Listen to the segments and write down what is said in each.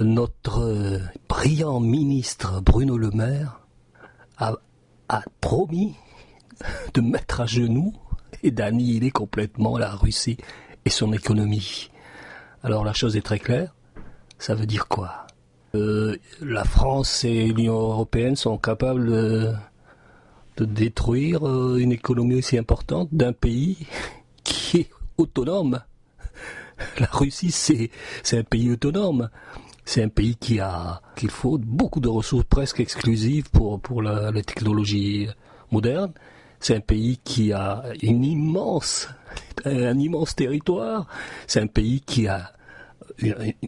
notre brillant ministre Bruno Le Maire a promis de mettre à genoux et d'annihiler complètement la Russie et son économie. Alors la chose est très claire, ça veut dire quoi ? La France et l'Union européenne sont capables de détruire une économie aussi importante d'un pays qui est autonome. La Russie, c'est un pays autonome. C'est un pays qu'il faut beaucoup de ressources presque exclusives pour la technologie moderne. C'est un pays qui a un immense territoire. C'est un pays qui a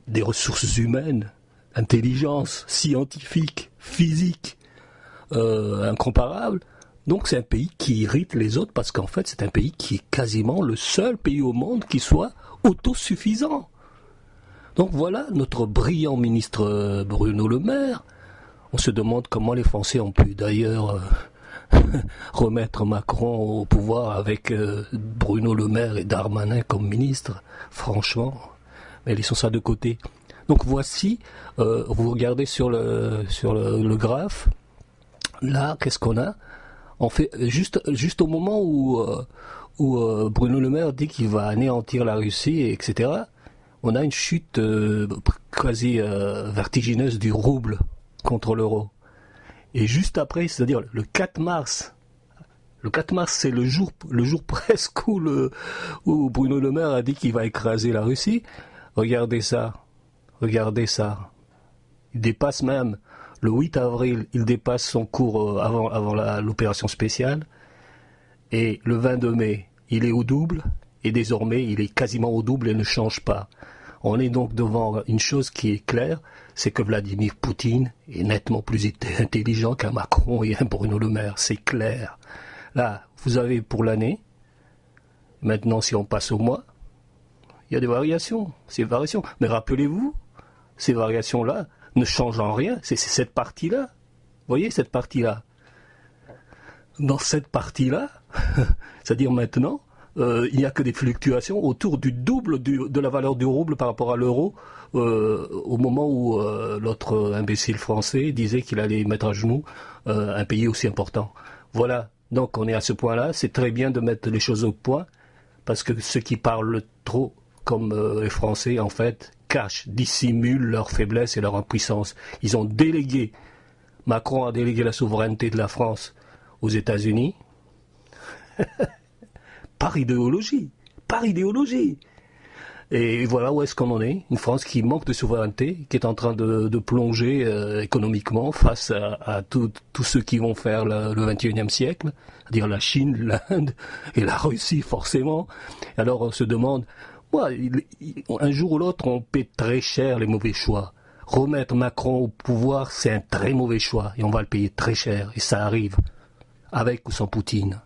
des ressources humaines, intelligence scientifique, physique, incomparable. Donc c'est un pays qui irrite les autres parce qu'en fait c'est un pays qui est quasiment le seul pays au monde qui soit autosuffisant. Donc voilà notre brillant ministre Bruno Le Maire. On se demande comment les Français ont pu d'ailleurs remettre Macron au pouvoir avec Bruno Le Maire et Darmanin comme ministre. Franchement, mais laissons ça de côté. Donc voici, vous regardez sur le graphe, là qu'est-ce qu'on a ? On fait juste au moment où Bruno Le Maire dit qu'il va anéantir la Russie, etc., on a une chute quasi vertigineuse du rouble contre l'euro. Et juste après, c'est-à-dire le 4 mars, c'est le jour presque où Bruno Le Maire a dit qu'il va écraser la Russie. Regardez ça. Il dépasse même, le 8 avril, il dépasse son cours avant l'opération spéciale. Et le 22 mai, il est au double. Et désormais, il est quasiment au double et ne change pas. On est donc devant une chose qui est claire, c'est que Vladimir Poutine est nettement plus intelligent qu'un Macron et un Bruno Le Maire. C'est clair. Là, vous avez pour l'année. Maintenant, si on passe au mois, il y a des variations. Mais rappelez-vous, ces variations-là ne changent en rien. C'est cette partie-là. Vous voyez cette partie-là ? Dans cette partie-là, c'est-à-dire maintenant, il n'y a que des fluctuations autour du double de la valeur du rouble par rapport à l'euro au moment où l'autre imbécile français disait qu'il allait mettre à genoux un pays aussi important. Voilà, donc on est à ce point-là. C'est très bien de mettre les choses au point parce que ceux qui parlent trop comme les Français, en fait, dissimulent leur faiblesse et leur impuissance. Ils ont délégué, Macron a délégué la souveraineté de la France aux États-Unis. Par idéologie. Et voilà où est-ce qu'on en est. Une France qui manque de souveraineté, qui est en train de plonger économiquement face à tous ceux qui vont faire le 21e siècle, c'est-à-dire la Chine, l'Inde et la Russie forcément. Alors on se demande, un jour ou l'autre on paie très cher les mauvais choix. Remettre Macron au pouvoir, c'est un très mauvais choix et on va le payer très cher et ça arrive, avec ou sans Poutine.